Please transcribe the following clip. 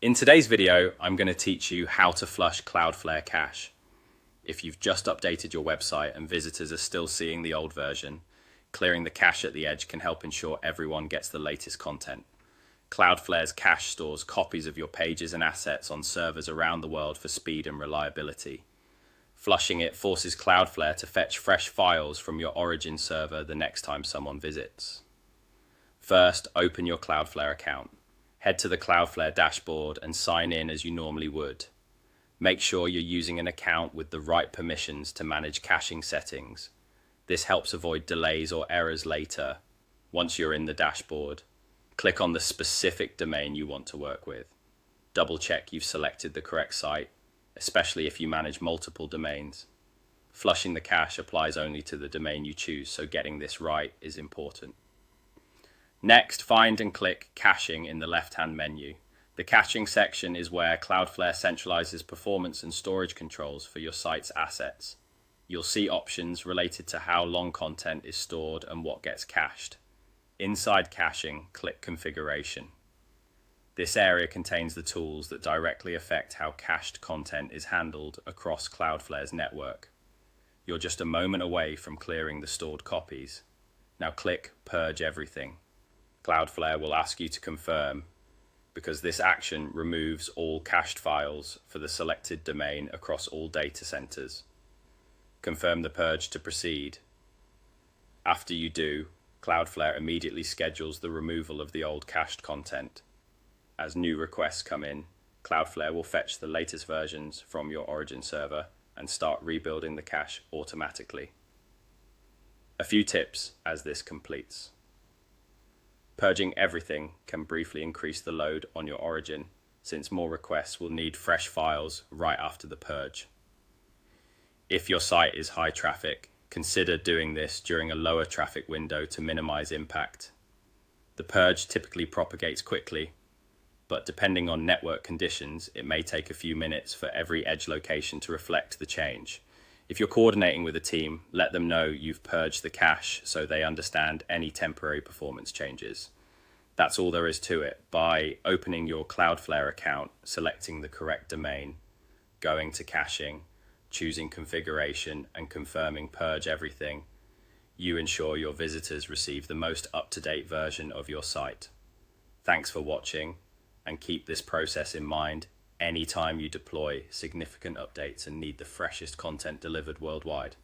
In today's video, I'm going to teach you how to flush Cloudflare Cache. If you've just updated your website and visitors are still seeing the old version, clearing the cache at the edge can help ensure everyone gets the latest content. Cloudflare's cache stores copies of your pages and assets on servers around the world for speed and reliability. Flushing it forces Cloudflare to fetch fresh files from your origin server the next time someone visits. First, open your Cloudflare account. Head to the Cloudflare dashboard and sign in as you normally would. Make sure you're using an account with the right permissions to manage caching settings. This helps avoid delays or errors later. Once you're in the dashboard, click on the specific domain you want to work with. Double check you've selected the correct site, especially if you manage multiple domains. Flushing the cache applies only to the domain you choose, so getting this right is important. Next, find and click Caching in the left-hand menu. The caching section is where Cloudflare centralizes performance and storage controls for your site's assets. You'll see options related to how long content is stored and what gets cached. Inside caching, click Configuration. This area contains the tools that directly affect how cached content is handled across Cloudflare's network. You're just a moment away from clearing the stored copies. Now click Purge Everything. Cloudflare will ask you to confirm, because this action removes all cached files for the selected domain across all data centers. Confirm the purge to proceed. After you do, Cloudflare immediately schedules the removal of the old cached content. As new requests come in, Cloudflare will fetch the latest versions from your origin server and start rebuilding the cache automatically. A few tips as this completes. Purging everything can briefly increase the load on your origin, since more requests will need fresh files right after the purge. If your site is high traffic, consider doing this during a lower traffic window to minimize impact. The purge typically propagates quickly, but depending on network conditions, it may take a few minutes for every edge location to reflect the change. If you're coordinating with a team, let them know you've purged the cache so they understand any temporary performance changes. That's all there is to it. By opening your Cloudflare account, selecting the correct domain, going to caching, choosing configuration, and confirming purge everything, you ensure your visitors receive the most up-to-date version of your site. Thanks for watching, and keep this process in mind anytime you deploy significant updates and need the freshest content delivered worldwide.